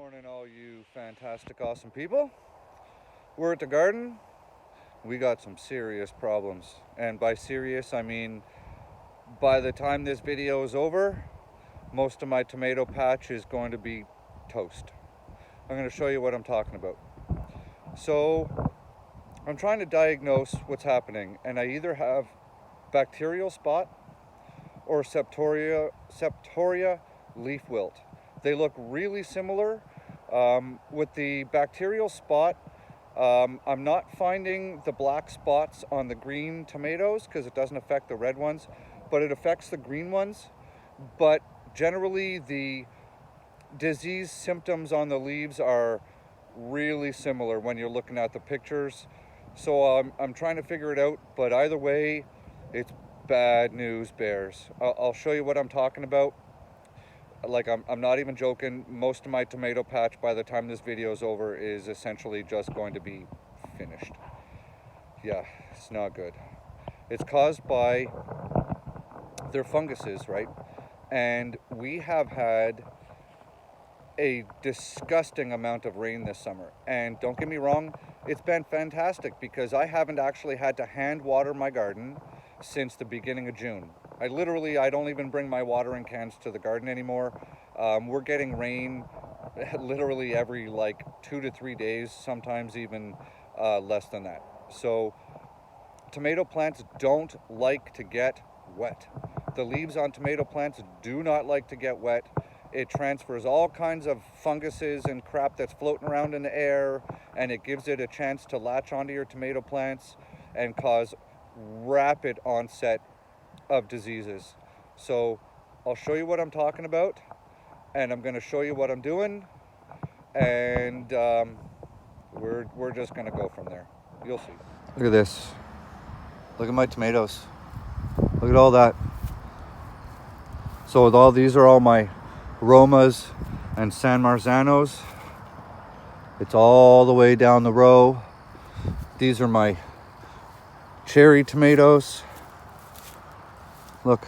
morning, all you fantastic, awesome people. We're at the garden. We got some serious problems. And by serious, I mean by the time this video is over, most of my tomato patch is going to be toast. I'm going to show you what I'm talking about. So I'm trying to diagnose what's happening, and I either have bacterial spot or Septoria leaf wilt. They look really similar. With the bacterial spot, I'm not finding the black spots on the green tomatoes because it doesn't affect the red ones, but it affects the green ones. But generally the disease symptoms on the leaves are really similar when you're looking at the pictures. So I'm trying to figure it out, but either way, it's bad news bears. I'll show you what I'm talking about. Like, I'm not even joking. Most of my tomato patch by the time this video is over is essentially just going to be finished. Yeah, it's not good. It's caused by their funguses, right? And we have had a disgusting amount of rain this summer. And don't get me wrong, it's been fantastic because I haven't actually had to hand water my garden since the beginning of June. I don't even bring my watering cans to the garden anymore. We're getting rain literally every like 2 to 3 days, sometimes even less than that. So tomato plants don't like to get wet. The leaves on tomato plants do not like to get wet. It transfers all kinds of funguses and crap that's floating around in the air, and it gives it a chance to latch onto your tomato plants and cause rapid onset of diseases. So I'll show you what I'm talking about, and I'm going to show you what I'm doing, and we're just going to go from there. You'll see. Look at this. Look at my tomatoes. Look at all that. So these are all my Romas and San Marzanos. It's all the way down the row. These are my cherry tomatoes. Look,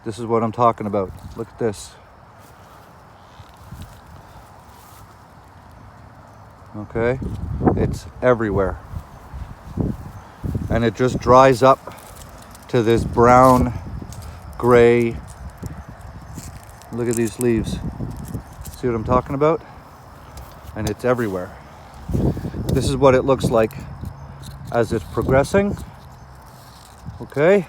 this is what I'm talking about. Look at this. Okay, it's everywhere. And it just dries up to this brown, gray. Look at these leaves. See what I'm talking about? And it's everywhere. This is what it looks like as it's progressing. Okay.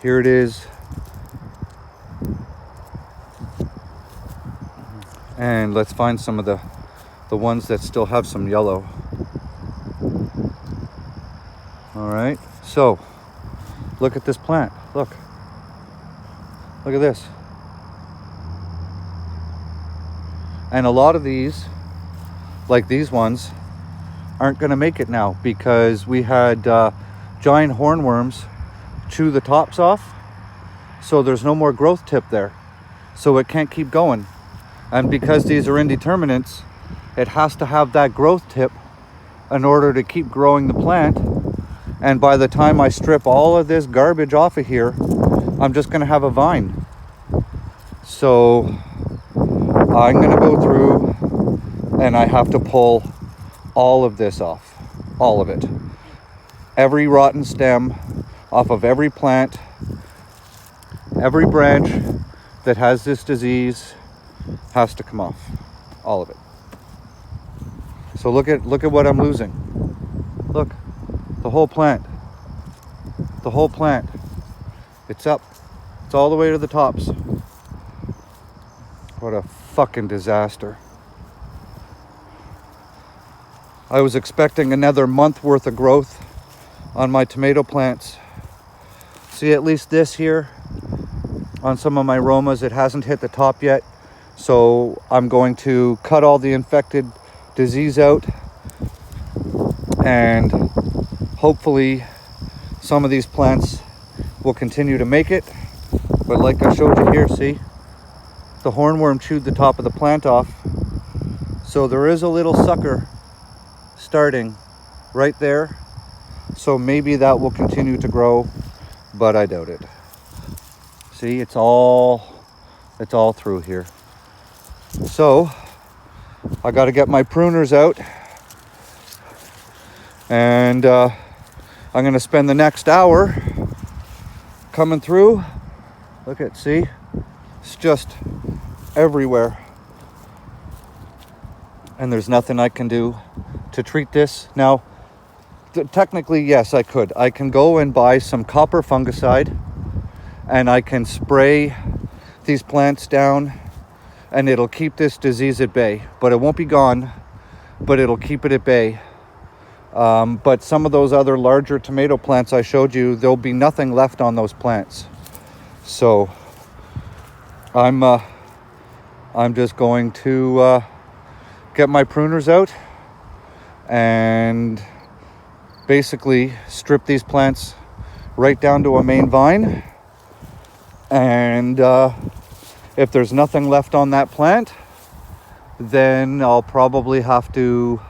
Here it is. And let's find some of the ones that still have some yellow. All right. So, look at this plant. Look. Look at this. And a lot of these, like these ones, aren't going to make it now because we had giant hornworms chew the tops off, so there's no more growth tip there, so it can't keep going. And because these are indeterminates, it has to have that growth tip in order to keep growing the plant. And by the time I strip all of this garbage off of here, I'm just going to have a vine. So I'm going to go through and I have to pull all of this off, all of it. Every rotten stem off of every plant, every branch that has this disease has to come off, all of it. So look at what I'm losing. Look, the whole plant, it's up, it's all the way to the tops. What a fucking disaster. I was expecting another month worth of growth on my tomato plants. See, at least this here on some of my Romas, it hasn't hit the top yet. So I'm going to cut all the infected disease out, and hopefully some of these plants will continue to make it. But like I showed you here, see, the hornworm chewed the top of the plant off. So there is a little sucker starting right there. So maybe that will continue to grow, but I doubt it. See, it's all It's all through here. So I got to get my pruners out, and I'm going to spend the next hour coming through. Look at, see, it's just everywhere. And there's nothing I can do to treat this. Now, technically, yes, I could. I can go and buy some copper fungicide, and I can spray these plants down, and it'll keep this disease at bay. But it won't be gone, but it'll keep it at bay. But some of those other larger tomato plants I showed you, there'll be nothing left on those plants. So I'm just going to get my pruners out and basically strip these plants right down to a main vine. And if there's nothing left on that plant, then I'll probably have to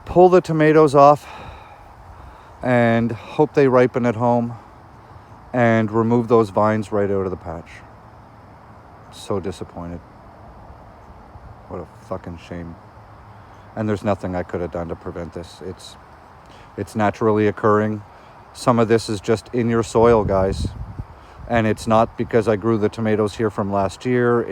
pull the tomatoes off and hope they ripen at home and remove those vines right out of the patch. So disappointed. What a fucking shame. And there's nothing I could have done to prevent this. It's naturally occurring. Some of this is just in your soil, guys. And it's not because I grew the tomatoes here from last year.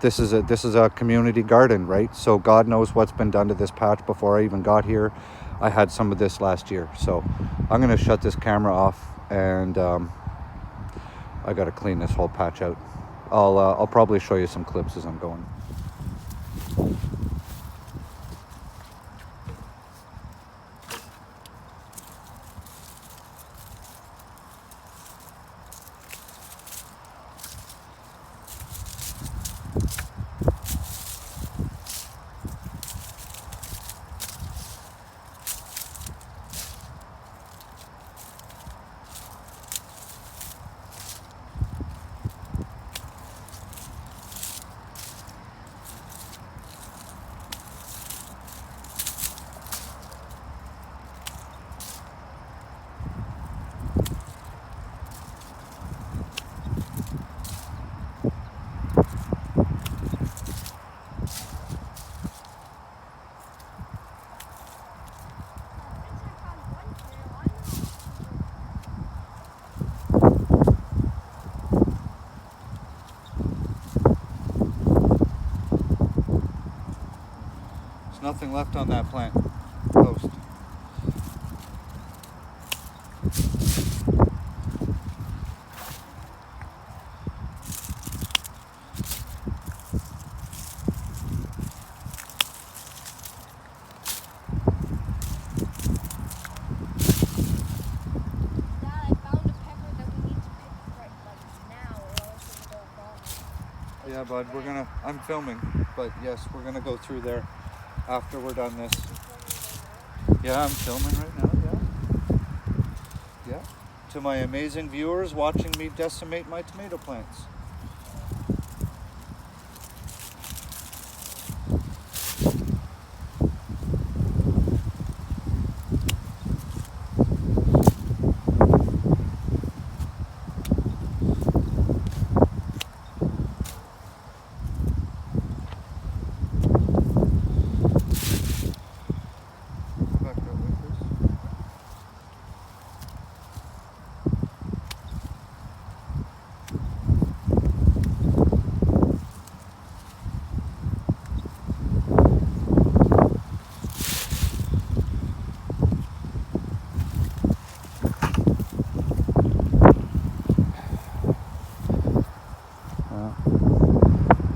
This is a community garden, right? So God knows what's been done to this patch before I even got here. I had some of this last year. So I'm gonna shut this camera off, and I gotta clean this whole patch out. I'll probably show you some clips as I'm going. Nothing left on that plant post. Yeah, bud, I'm filming, but yes, we're gonna go through there after we're done this. Yeah, I'm filming right now, yeah. To my amazing viewers watching me decimate my tomato plants.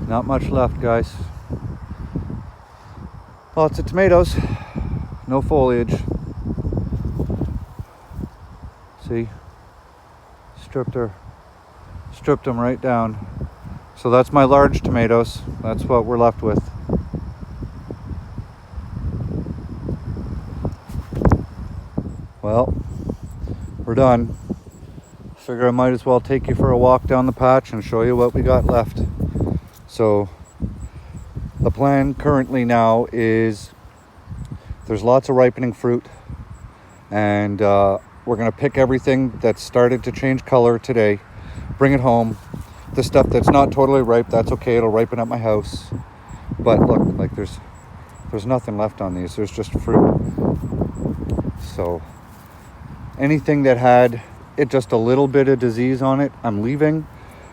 Not much left, guys. Lots of tomatoes, no foliage. See, stripped them right down. So that's my large tomatoes. That's what we're left with. Well, we're done. Figure I might as well take you for a walk down the patch and show you what we got left. So the plan currently now is there's lots of ripening fruit, and we're going to pick everything that's started to change color today, bring it home, the stuff that's not totally ripe, that's okay, it'll ripen at my house. But look, like there's nothing left on these, there's just fruit. So anything that had it just a little bit of disease on it, I'm leaving,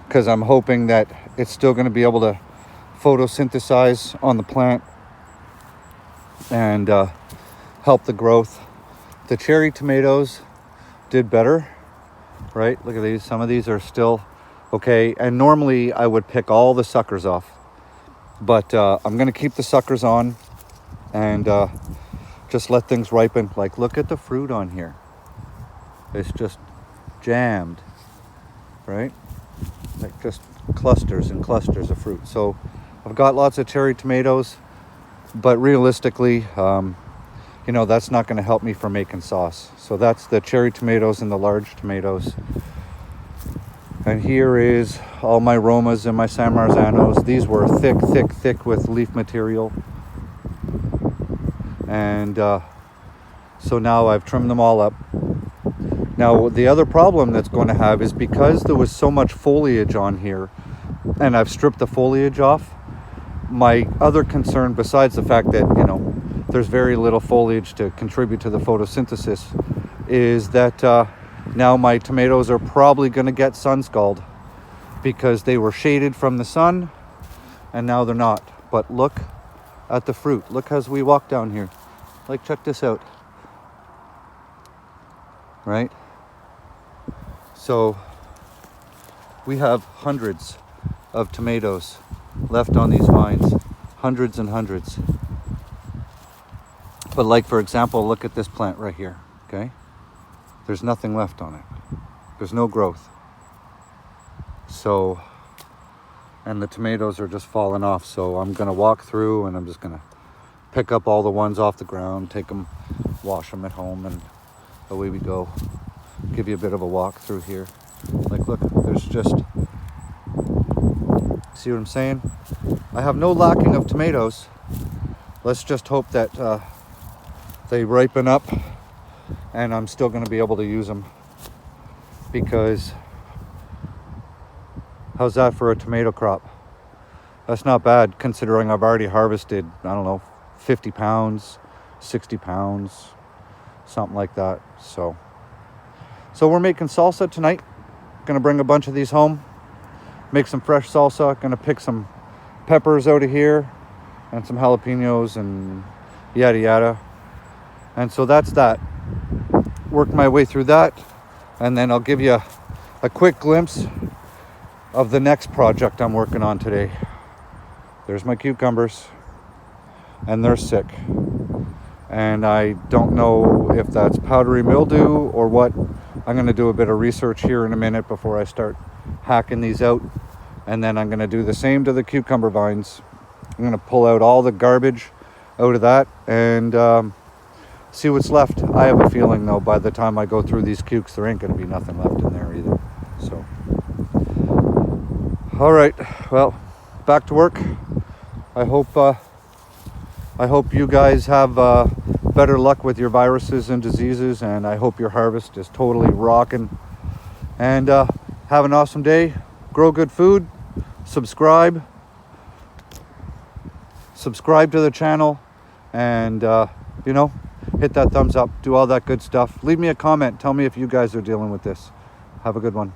because I'm hoping that it's still going to be able to photosynthesize on the plant and help the growth. The cherry tomatoes did better, right? Look at these. Some of these are still okay. And normally I would pick all the suckers off, but I'm going to keep the suckers on and just let things ripen. Like, look at the fruit on here. It's just jammed, right? Like just clusters and clusters of fruit. So I've got lots of cherry tomatoes, but realistically, you know, that's not going to help me for making sauce. So that's the cherry tomatoes and the large tomatoes. And here is all my Romas and my San Marzanos. These were thick with leaf material. And so now I've trimmed them all up. Now, the other problem that's going to have is because there was so much foliage on here and I've stripped the foliage off, my other concern, besides the fact that, you know, there's very little foliage to contribute to the photosynthesis, is that now my tomatoes are probably going to get sun scald because they were shaded from the sun and now they're not. But look at the fruit. Look as we walk down here. Like, check this out. Right? So we have hundreds of tomatoes left on these vines. Hundreds and hundreds. But like, for example, look at this plant right here, okay? There's nothing left on it. There's no growth. So, and the tomatoes are just falling off. So I'm gonna walk through and I'm just gonna pick up all the ones off the ground, take them, wash them at home, and away we go. Give you a bit of a walk through here. Like, look, there's just, see what I'm saying? I have no lacking of tomatoes. Let's just hope that they ripen up and I'm still going to be able to use them, because how's that for a tomato crop? That's not bad considering I've already harvested, I don't know, 50 pounds, 60 pounds, something like that. So we're making salsa tonight. Gonna bring a bunch of these home, make some fresh salsa. Gonna pick some peppers out of here and some jalapenos and yada yada. And so that's that. Work my way through that, and then I'll give you a quick glimpse of the next project I'm working on today. There's my cucumbers, and they're sick. And I don't know if that's powdery mildew or what. I'm going to do a bit of research here in a minute before I start hacking these out. And then I'm going to do the same to the cucumber vines. I'm going to pull out all the garbage out of that and see what's left. I have a feeling, though, by the time I go through these cukes, there ain't going to be nothing left in there either. So, all right, well, back to work. I hope you guys have better luck with your viruses and diseases, and I hope your harvest is totally rocking. And have an awesome day. Grow good food. Subscribe to the channel, and you know, hit that thumbs up, do all that good stuff. Leave me a comment. Tell me if you guys are dealing with this. Have a good one.